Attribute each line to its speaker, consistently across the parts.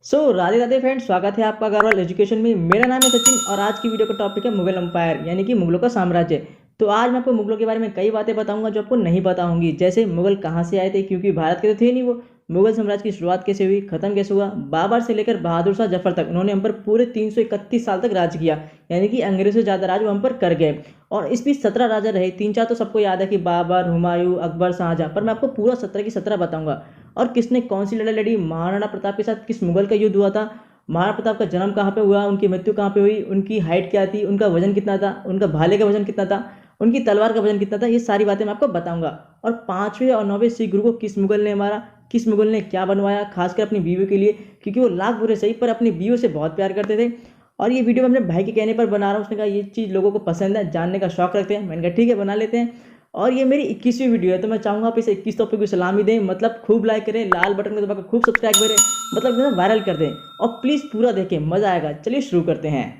Speaker 1: Radhe Radhe friends, स्वागत है आपका अग्रवाल एजुकेशन में। मेरा नाम है सचिन और आज की वीडियो का टॉपिक है मुगल एम्पायर यानी कि मुगलों का साम्राज्य। तो आज मैं आपको मुगलों के बारे में कई बातें बताऊंगा जो आपको नहीं पता होंगी, जैसे मुगल कहाँ से आए थे, क्योंकि भारत के तो थे नहीं वो। मुगल साम्राज्य की शुरुआत कैसे हुई, खत्म कैसे हुआ, बाबर से लेकर बहादुर शाह जफर तक उन्होंने हम पर पूरे 331 साल तक राज किया, यानी कि अंग्रेजों से ज़्यादा राज वो हम पर कर गए। और इस बीच 17 राजा रहे, 3-4 तो सबको याद है कि बाबर, हुमायूं, अकबर, शाहजहां, पर मैं आपको पूरा 17 की 17 बताऊंगा। और किसने कौन सी लड़ाई लड़ी, महाराणा प्रताप के साथ किस मुगल का युद्ध हुआ था, महाराणा प्रताप का जन्म कहाँ पे हुआ, उनकी मृत्यु कहाँ पे हुई, उनकी हाइट क्या थी, उनका वजन कितना था, उनका भाले का वजन कितना था, उनकी तलवार का वजन कितना था, ये सारी बातें मैं आपको बताऊंगा। और 5वें और 9वें सिख गुरु को किस मुगल ने मारा, किस मुगल ने क्या बनवाया, खासकर अपनी बीवियों के लिए, क्योंकि वो लाख बुरे सही पर अपनी बीवियों से बहुत प्यार करते थे। और ये वीडियो मैं अपने भाई के कहने पर बना रहा हूँ, उसने कहा ये चीज़ लोगों को पसंद है, जानने का शौक रखते हैं। मैंने कहा ठीक है, बना लेते हैं। और ये मेरी 21वीं वीडियो है, तो मैं चाहूँगा आप इसे 21 टॉपिक को सलामी दें, मतलब खूब लाइक करें, लाल बटन को दबाकर खूब सब्सक्राइब करें, मतलब इसे वायरल कर दें। और प्लीज़ पूरा देखें, मज़ा आएगा। चलिए शुरू करते हैं।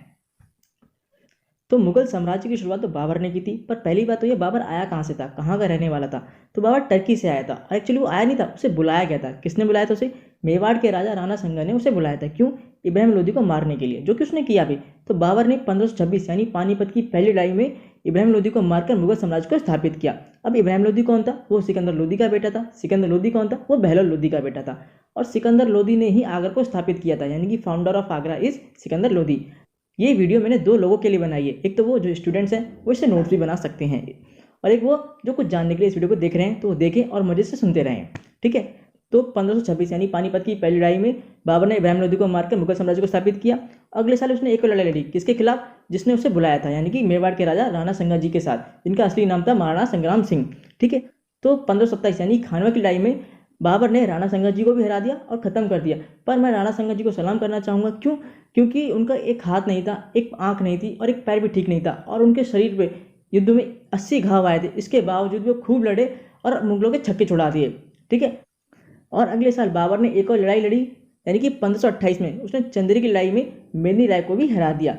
Speaker 1: तो मुगल साम्राज्य की शुरुआत तो बाबर ने की थी, पर पहली बात तो ये, बाबर आया कहाँ से था, कहाँ का रहने वाला था। तो बाबर टर्की से आया था, और एक्चुअली वो आया नहीं था, उसे बुलाया गया था। किसने बुलाया था उसे? मेवाड़ के राजा राणा संगा ने उसे बुलाया था। क्यों? इब्राहिम लोदी को मारने के लिए, जो कि उसने किया भी। तो बाबर ने 1526 यानी पानीपत की पहली लड़ाई में इब्राहिम लोदी को मारकर मुगल साम्राज्य को स्थापित किया। अब इब्राहिम लोदी कौन था? वो सिकंदर लोदी का बेटा था। सिकंदर लोदी कौन था? वो बहलोल लोदी का बेटा था। और सिकंदर लोदी ने ही आगरा को स्थापित किया था, यानी कि founder of Agra is Sikandar Lodi. ये वीडियो मैंने दो लोगों के लिए बनाई है, एक तो वो जो स्टूडेंट्स हैं वो इससे नोट्स भी बना सकते हैं, और एक वो जो कुछ जानने के लिए इस वीडियो को देख रहे हैं, तो वो देखें और मजे से सुनते रहें। ठीक है। तो 1526 यानी पानीपत की पहली लड़ाई में बाबर ने इब्राहिम लोदी को मारकर मुगल साम्राज्य को स्थापित किया। अगले साल उसने एक और लड़ाई लड़ी, किसके खिलाफ? जिसने उसे बुलाया था, यानी कि मेवाड़ के राजा राणा संगा जी के साथ, जिनका असली नाम था महाराणा संग्राम सिंह। ठीक है। तो 1527 यानी खानवा की लड़ाई में बाबर ने राणा संगा जी को भी हरा दिया और ख़त्म कर दिया। पर मैं राणा संगा जी को सलाम करना चाहूँगा। क्यों? क्योंकि उनका एक हाथ नहीं था, एक आंख नहीं थी, और एक पैर भी ठीक नहीं था, और उनके शरीर पे युद्ध में 80 घाव आए थे। इसके बावजूद भी वो खूब लड़े और मुगलों के छक्के छुड़ा दिए। ठीक है। और अगले साल बाबर ने एक और लड़ाई लड़ी, यानी कि 1528 में उसने चंदेरी की लड़ाई में मेदिनी राय को भी हरा दिया।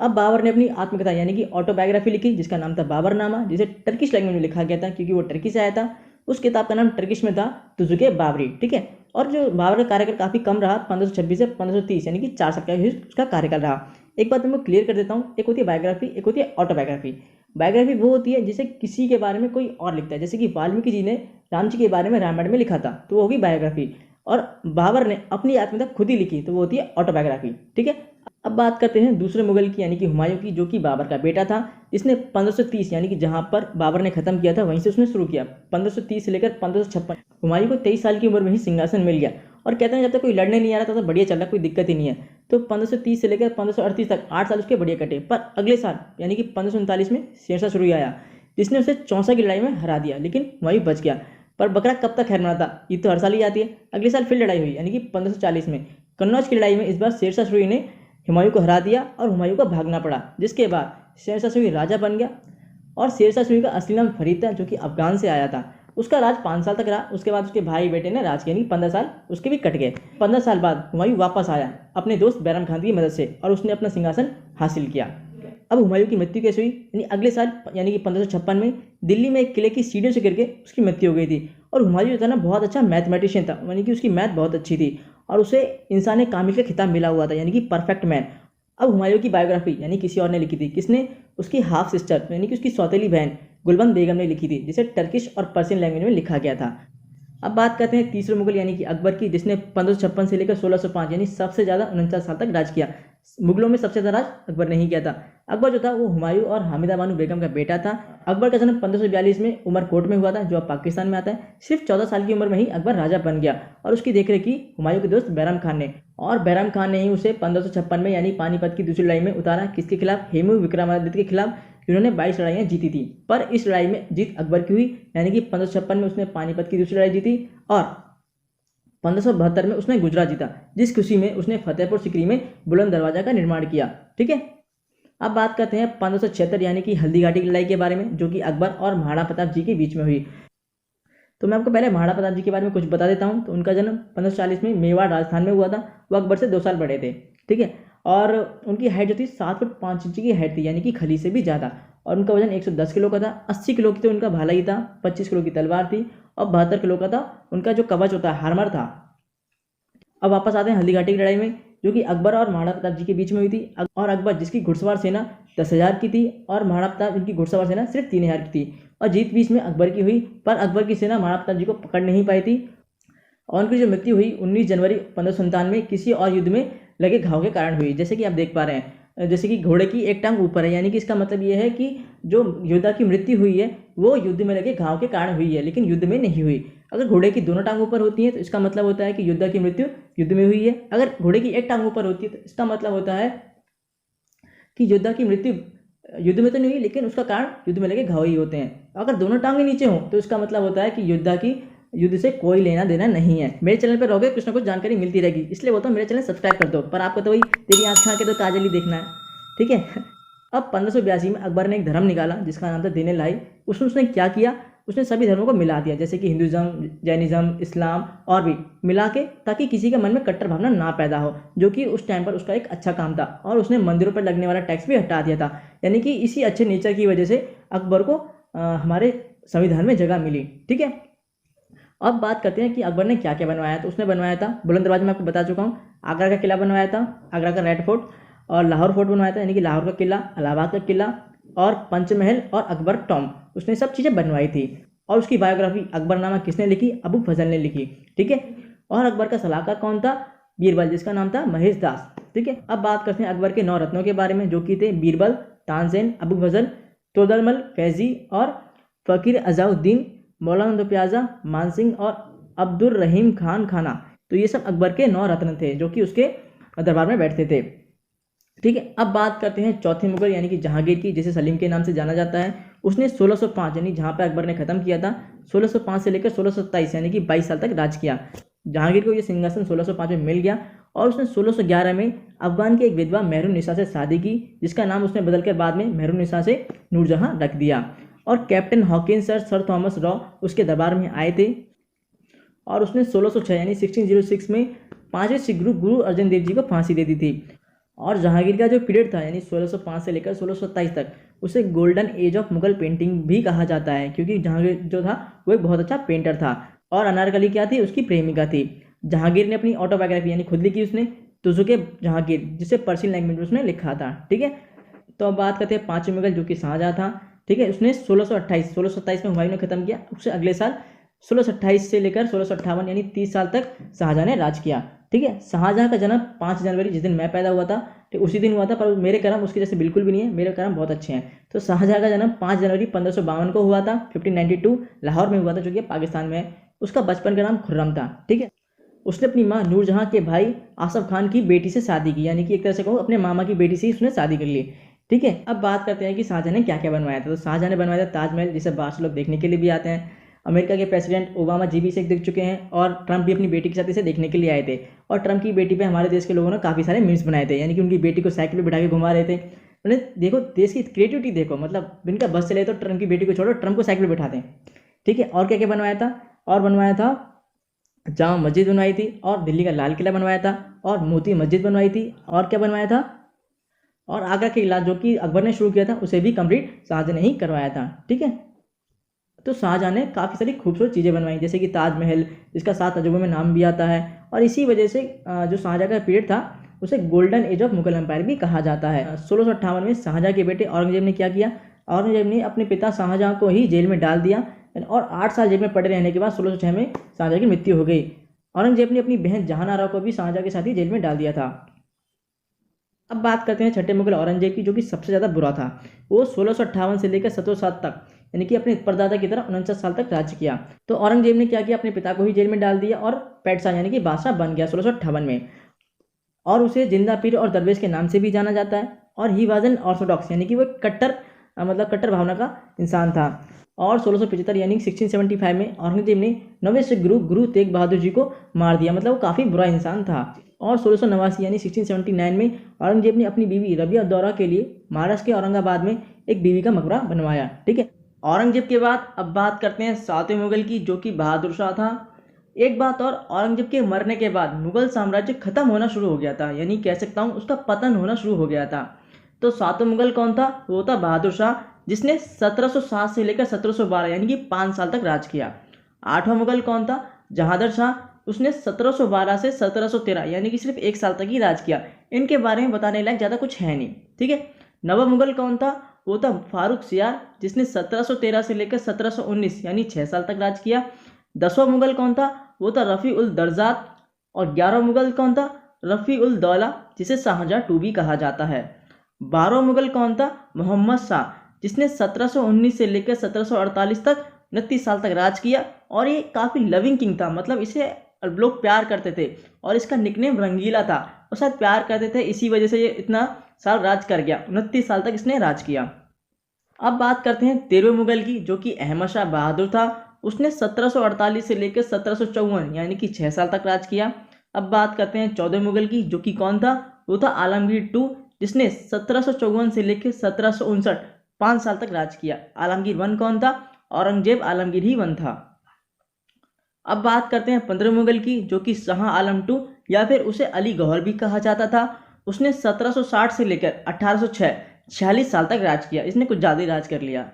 Speaker 1: अब बाबर ने अपनी आत्मकथा यानी कि ऑटोबायोग्राफी लिखी, जिसका नाम था बाबरनामा, जिसे टर्किश लैंग्वेज में लिखा गया था, क्योंकि वो टर्की से आया था। उस किताब का नाम टर्किश में था तुजुके बाबरी। ठीक है। और जो बाबर का कार्यकाल काफ़ी कम रहा, 1526 से 1530, यानी कि 4 साल का ही उसका कार्यकाल रहा। एक बात मैं क्लियर कर देता हूँ, एक होती है बायोग्राफी, एक होती है ऑटोबायोग्राफी। बायोग्राफी वो होती है जिसे किसी के बारे में कोई और लिखता है, जैसे कि वाल्मीकि जी ने राम जी के बारे में रामायण में लिखा था, तो वो होगी बायोग्राफी। और बाबर ने अपनी आत्मकथा खुद ही लिखी, तो वो होती है ऑटोबायोग्राफी। ठीक है। अब बात करते हैं दूसरे मुगल की, यानी कि हुमायूं की, जो कि बाबर का बेटा था। इसने 1530 यानी कि जहां पर बाबर ने खत्म किया था वहीं से उसने शुरू किया। 1530 से लेकर 1556 हुमायूं को 23 साल की उम्र में ही सिंहासन मिल गया। और कहते हैं जब तक कोई लड़ने नहीं आ रहा था तो बढ़िया चल रहा, कोई दिक्कत ही नहीं है। तो 1530 से लेकर 1538 तक 8 साल उसके बढ़िया कटे। पर अगले साल यानी कि 1539 में शेरशाह सूरी आया, जिसने उसे चौसा की लड़ाई में हरा दिया, लेकिन हुमायूं बच गया। पर बकरा कब तक खैर मनाता, ईद तो हर साल ही आती है। अगले साल फिर लड़ाई हुई, यानी कि 1540 में कन्नौज की लड़ाई में इस बार शेरशाह सूरी ने हुमायूं को हरा दिया और हुमायूं को भागना पड़ा, जिसके बाद शेरशाह सूरी राजा बन गया। और शेरशाह सूरी का असली नाम फरीद था, जो कि अफगान से आया था। उसका राज 5 साल तक रहा, उसके बाद उसके भाई बेटे ने राज किया, यानी 15 साल उसके भी कट गए। 15 साल बाद हुमायूं वापस आया अपने दोस्त बैरम खान की मदद से, और उसने अपना सिंहासन हासिल किया। अब हुमायूं की मृत्यु कैसे हुई? यानी अगले साल यानी कि 1556 में दिल्ली में एक किले की सीढ़ियों से गिर के उसकी मृत्यु हो गई थी। और हुमायूं जो था ना, बहुत अच्छा मैथमेटिशियन था, यानी कि उसकी मैथ बहुत अच्छी थी, और उसे इंसान कामिल का खिताब मिला हुआ था, यानी कि परफेक्ट मैन। अब हुमायूं की बायोग्राफी यानी किसी और ने लिखी थी। किसने? उसकी हाफ सिस्टर यानी कि उसकी सौतेली बहन गुलबंद बेगम ने लिखी थी, जिसे टर्किश और पर्शियन लैंग्वेज में लिखा गया था। अब बात करते हैं तीसरे मुगल यानी कि अकबर की, जिसने 1556 से लेकर 1605 यानी सबसे ज़्यादा 49 साल तक राज किया। मुगलों में सबसे ज़्यादा राज अकबर ने ही किया था। अकबर जो था वो हुमायूं और हामिदा बानो बेगम का बेटा था। अकबर का जन्म 1542 में उमरकोट में हुआ था, जो अब पाकिस्तान में आता है। सिर्फ 14 साल की उम्र में ही अकबर राजा बन गया, और उसकी देखरेख की हुमायूं के दोस्त बैरम खान ने। और बैरम खान ने ही उसे 1556 में यानी पानीपत की दूसरी लड़ाई में उतारा। किसके खिलाफ? हेमू विक्रमादित्य के खिलाफ, जिन्होंने 22 लड़ाइयाँ जीती थी। पर इस लड़ाई में जीत अकबर की हुई, यानी कि 1556 में उसने पानीपत की दूसरी लड़ाई जीती, और 1572 में उसने गुजरात जीता, जिस खुशी में उसने फतेहपुर सिकरी में बुलंद दरवाजा का निर्माण किया। ठीक है। अब बात करते हैं 1576 यानी कि हल्दी घाटी की लड़ाई के बारे में, जो कि अकबर और महाराणा प्रताप जी के बीच में हुई। तो मैं आपको पहले महाराणा प्रताप जी के बारे में कुछ बता देता हूँ। तो उनका जन्म 1540 में मेवाड़ राजस्थान में हुआ था। वो अकबर से 2 साल बड़े थे। ठीक है। और उनकी हाइट जो थी 7 फुट 5 इंच की हाइट थी, यानी कि खली से भी ज़्यादा। और उनका वजन 110 किलो का था। 80 किलो की तो उनका भाला ही था, 25 किलो की तलवार थी, और 72 किलो का था उनका जो कवच होता है, हार्मर था। अब वापस आते हैं हल्दीघाटी की लड़ाई में, जो कि अकबर और महाराणा प्रताप जी के बीच में हुई थी। और अकबर जिसकी घुड़सवार सेना 10,000 की थी और महाराणा प्रताप जिनकी घुड़सवार सेना सिर्फ 3,000 की थी, और जीत बीच में अकबर की हुई, पर अकबर की सेना महाराणा प्रताप जी को पकड़ नहीं पाई थी और उनकी जो मृत्यु हुई 19 जनवरी 1597 में किसी और युद्ध में लगे घाव के कारण हुई। जैसे कि आप देख पा रहे हैं, जैसे कि घोड़े की एक टांग ऊपर है, यानी कि इसका मतलब ये है कि जो योद्धा की मृत्यु हुई है वो युद्ध में लगे घाव के कारण हुई है, लेकिन युद्ध में नहीं हुई। अगर घोड़े की दोनों टांग ऊपर होती है तो इसका मतलब होता है कि योद्धा की मृत्यु युद्ध में हुई है। अगर घोड़े की एक टांग ऊपर होती है तो इसका मतलब होता है कि योद्धा की मृत्यु युद्ध में तो नहीं हुई, लेकिन उसका कारण युद्ध में लगे घाव ही होते हैं। अगर दोनों टांगे नीचे हों तो इसका मतलब होता है कि योद्धा की युद्ध से कोई लेना देना नहीं है। मेरे चैनल पर रहोगे कुछ ना कुछ जानकारी मिलती रहेगी, इसलिए बोलता हूँ मेरे चैनल सब्सक्राइब कर दो। पर आपको तो वही तेरी आँख खा के तो काजल ही देखना है, ठीक है। अब 1582 में अकबर ने एक धर्म निकाला जिसका नाम था दीन लाई। उसने क्या किया, उसने सभी धर्मों को मिला दिया, जैसे कि हिंदुज़म, जैनिज़्म, इस्लाम और भी मिला के, ताकि किसी के मन में कट्टर भावना ना पैदा हो, जो कि उस टाइम पर उसका एक अच्छा काम था। और उसने मंदिरों पर लगने वाला टैक्स भी हटा दिया था। यानी कि इसी अच्छे नेचर की वजह से अकबर को हमारे संविधान में जगह मिली, ठीक है। अब बात करते हैं कि अकबर ने क्या क्या बनवाया। तो उसने बनवाया था बुलंद दरवाजा, मैं आपको बता चुका हूँ। आगरा का किला बनवाया था, आगरा का रेड फोर्ट, और लाहौर फोर्ट बनवाया था, यानी कि लाहौर का किला, इलाहाबाद का किला, और पंचमहल और अकबर टॉम्ब, उसने सब चीज़ें बनवाई थी। और उसकी बायोग्राफी अकबरनामा किसने लिखी, अबू फजल ने लिखी, ठीक है। और अकबर का सलाहकार कौन था, बीरबल, जिसका नाम था महेश दास, ठीक है। अब बात करते हैं अकबर के 9 रत्नों के बारे में, जो कि थे बीरबल, तानसेन, अबू फजल, तोदरमल, फैजी और फ़कीर अज़ाउद्दीन, मौलाना दो प्याजा, मानसिंह और अब्दुल रहीम खान खाना। तो ये सब अकबर के 9 रत्न थे जो कि उसके दरबार में बैठते थे, ठीक है। अब बात करते हैं चौथे मुगल यानी कि जहांगीर की, जिसे सलीम के नाम से जाना जाता है। उसने 1605 यानी जहाँ पर अकबर ने खत्म किया था, 1605 से लेकर 1627 यानी कि 22 साल तक राज किया। जहांगीर को ये सिंहासन 1605 में मिल गया और उसने 1611 में अफगान की एक विधवा मेहरुन्निसा से शादी की, जिसका नाम उसने बदलकर बाद में मेहरुन्निसा से नूरजहां रख दिया। और captain Hawkins sir Thomas raw उसके दरबार में आए थे और उसने 1606 यानी 1606 में 5वें सिख गुरु अर्जन देव जी को फांसी दे दी थी। और जहांगीर का जो पीरियड था यानी 1605 से लेकर 1627 तक, उसे golden age of Mughal painting भी कहा जाता है, क्योंकि जहांगीर जो था वो एक बहुत अच्छा पेंटर था। और अनारकली क्या थी, उसकी प्रेमिका थी। जहांगीर ने अपनी ऑटोबायोग्राफी यानी खुद लिखी उसने, तुजुके जहांगीर, जिसे पर्शियन लैंग्वेज में उसने लिखा था, ठीक है। तो अब बात करते हैं 5वें मुगल जो कि शाहजहाँ था, ठीक है। उसने 1627 में हुमायूं ने खत्म किया। उससे अगले साल 1628 से लेकर 1658 यानी 30 साल तक शाहजहाँ ने राज किया, ठीक है। शाहजहाँ का जन्म 5 जनवरी, जिस दिन मैं पैदा हुआ था, ठीक उसी दिन हुआ था, पर मेरे कर्म उसके जैसे बिल्कुल भी नहीं है, मेरे कर्म बहुत अच्छे हैं। तो शाहजहाँ का जन्म 5 जनवरी 1552 को हुआ था, 1592 लाहौर में हुआ था, जो कि पाकिस्तान में है। उसका बचपन का नाम खुर्रम था, ठीक है। उसने अपनी माँ नूरजहाँ के भाई आसफ खान की बेटी से शादी की, यानी कि एक तरह से कहूँ अपने मामा की बेटी से ही उसने शादी कर ली, ठीक है। अब बात करते हैं कि शाहजहाँ ने क्या क्या बनवाया था। तो शाहजहाँ ने बनवाया था ताजमहल, जिसे बाहर से लोग देखने के लिए भी आते हैं। अमेरिका के प्रेसिडेंट ओबामा जी भी इसे देख चुके हैं और ट्रंप भी अपनी बेटी के साथ इसे देखने के लिए आए थे। और ट्रंप की बेटी पे हमारे देश के लोगों ने काफ़ी सारे मीम्स बनाए थे, यानी कि उनकी बेटी को साइकिल पर बिठा के घुमा रहे थे। उन्हें देखो देश की क्रिएटिविटी देखो, मतलब इनका बस चले तो ट्रंप की बेटी को छोड़ो, ट्रंप को साइकिल पर बिठाते हैं, ठीक है। और क्या क्या बनवाया था, और बनवाया था जामा मस्जिद बनवाई थी, और दिल्ली का लाल किला बनवाया था, और मोती मस्जिद बनवाई थी, और क्या बनवाया था, और आगरा के किला जो कि अकबर ने शुरू किया था उसे भी कंप्लीट शाहजहाँ ने ही करवाया था, ठीक है। तो शाहजहाँ ने काफ़ी सारी खूबसूरत चीज़ें बनवाई, जैसे कि ताजमहल, जिसका 7 अजूबों में नाम भी आता है। और इसी वजह से जो शाहजहाँ का पीरियड था उसे golden age of Mughal empire भी कहा जाता है। 1658 में शाहजहाँ के बेटे औरंगजेब ने क्या किया, औरंगजेब ने अपने पिता शाहजहाँ को ही जेल में डाल दिया और 8 साल जेल में पड़े रहने के बाद 1606 में शाहजहाँ की मृत्यु हो गई। औरंगजेब ने अपनी बहन जहानारा को भी शाहजहाँ के साथ ही जेल में डाल दिया था। अब बात करते हैं छठे मुगल औरंगजेब की, जो कि सबसे ज़्यादा बुरा था। वो 1658 से लेकर 1707 तक यानी कि अपने परदादा की तरह 49 साल तक राज किया। तो औरंगजेब ने क्या किया, अपने पिता को ही जेल में डाल दिया और पेटशाह यानी कि बादशाह बन गया 1658 में। और उसे जिंदा पीर और दरवेश के नाम से भी जाना जाता है। और ही वाज एन ऑर्थोडॉक्स यानी कि वो कट्टर कट्टर भावना का इंसान था। और 1675 यानी 1675 में औरंगजेब ने 9वें सिख गुरु तेग बहादुर जी को मार दिया, मतलब वो काफ़ी बुरा इंसान था। और 1689 यानी 1679 में औरंगजेब ने अपनी बीवी रबिया दौरा के लिए महाराष्ट्र के औरंगाबाद में एक बीवी का मकबरा बनवाया, ठीक है। औरंगजेब के बाद अब बात करते हैं 7वें मुगल की, जो कि बहादुर शाह था। एक बात और, औरंगजेब के मरने के बाद मुगल साम्राज्य खत्म होना शुरू हो गया था, यानी कह सकता हूँ उसका पतन होना शुरू हो गया था। तो 7वां मुगल कौन था, वो था बहादुर शाह, जिसने 1707 से लेकर 1712 यानी कि 5 साल तक राज किया। 8वां मुगल कौन था, जहांगीर शाह, उसने 1712 से 1713 यानी कि सिर्फ 1 साल तक ही राज किया। इनके बारे में बताने लायक ज़्यादा कुछ है नहीं, ठीक है। नवाब मुगल कौन था? वो था फारूक सियार, जिसने 1713 से लेकर 1719 यानी 6 साल तक राज किया। 10वां मुगल कौन था? वो था रफ़ी उल दर्जात। और 11वां मुगल कौन था? रफ़ी उल दौला, जिसे शाहजहाँ टू भी कहा जाता है। 12वां मुगल कौन था? मोहम्मद शाह, जिसने 1719 से लेकर 1748 तक 29 साल तक राज किया। और ये काफ़ी लविंग किंग था, मतलब इसे लोग प्यार करते थे और इसका निकनेम रंगीला था। और शायद प्यार करते थे, इसी वजह से ये इतना साल राज कर गया। 29 साल तक इसने राज किया। अब बात करते हैं 13वें मुगल की, जो कि अहमद शाह बहादुर था। उसने 1748 से लेकर 1754 यानी कि 6 साल तक राज किया। अब बात करते हैं 14वें मुगल की, जो कि कौन था? वो था आलमगीर टू, जिसने 1754 से लेकर 1759 5 साल तक राज किया। आलमगीर वन कौन था? औरंगजेब आलमगीर ही वन था। अब बात करते हैं 15वें मुगल की, जो कि शाह आलम टू या फिर उसे अली गौहर भी कहा जाता था। उसने 1760 से लेकर 1806 46 साल तक राज किया। इसने कुछ ज़्यादा ही राज कर लिया।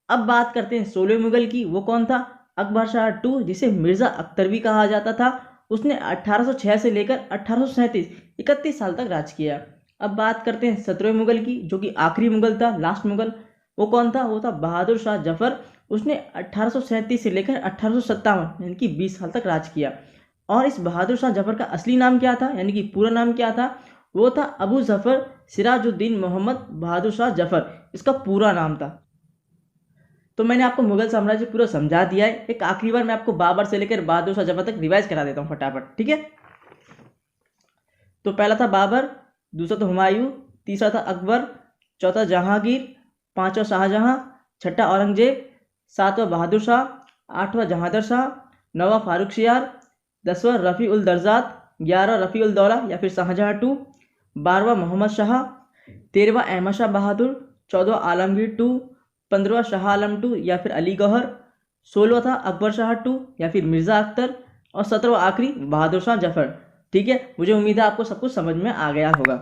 Speaker 1: अब बात करते हैं 16वें मुगल की, वो कौन था? अकबर शाह टू, जिसे मिर्ज़ा अख्तर भी कहा जाता था। उसने 1806 से लेकर 1837 31 साल तक राज किया। अब बात करते हैं 17वें मुगल की, जो कि आखिरी मुगल था, लास्ट मुगल। वो कौन था? वो था बहादुर शाह जफर। उसने 1837 से लेकर 1857 यानी कि 20 साल तक राज किया। और इस बहादुर शाह जफर का असली नाम क्या था, यानी कि पूरा नाम क्या था? वो था अबू जफर सिराजुद्दीन मोहम्मद बहादुर शाह जफर, इसका पूरा नाम था। तो मैंने आपको मुगल साम्राज्य पूरा समझा दिया है। एक आखिरी बार मैं आपको बाबर से लेकर बहादुर शाह जफर तक रिवाइज करा देता हूँ फटाफट, ठीक है। तो पहला था बाबर, दूसरा था हुमायूं, तीसरा था अकबर, चौथा जहांगीर, पांचवा शाहजहां, छठा औरंगजेब, सातवां बहादुर शाह, आठवां जहांदर शाह, नौवां फारूक सियार, 10वां रफ़ी उल दर्जात, 11वां रफ़ी उल दौला या फिर शाहजहां टू, 12वां मोहम्मद शाह, 13वां अहमद शाह बहादुर, 14वां आलमगीर टू, 15वां शाह आलम टू या फिर अली गौहर, 16वां था अकबर शाह टू या फिर मिर्ज़ा अख्तर, और 17वां आखिरी बहादुर शाह जफर, ठीक है। मुझे उम्मीद है आपको सब कुछ समझ में आ गया होगा।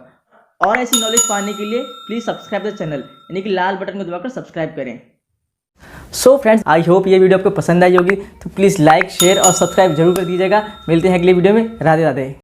Speaker 1: और ऐसी नॉलेज पाने के लिए प्लीज़ सब्सक्राइब द चैनल, यानी कि लाल बटन को दबाकर सब्सक्राइब करें। सो फ्रेंड्स, आई होप ये वीडियो आपको पसंद आई होगी, तो प्लीज़ लाइक शेयर और सब्सक्राइब जरूर कर दीजिएगा। मिलते हैं अगले वीडियो में। राधे राधे।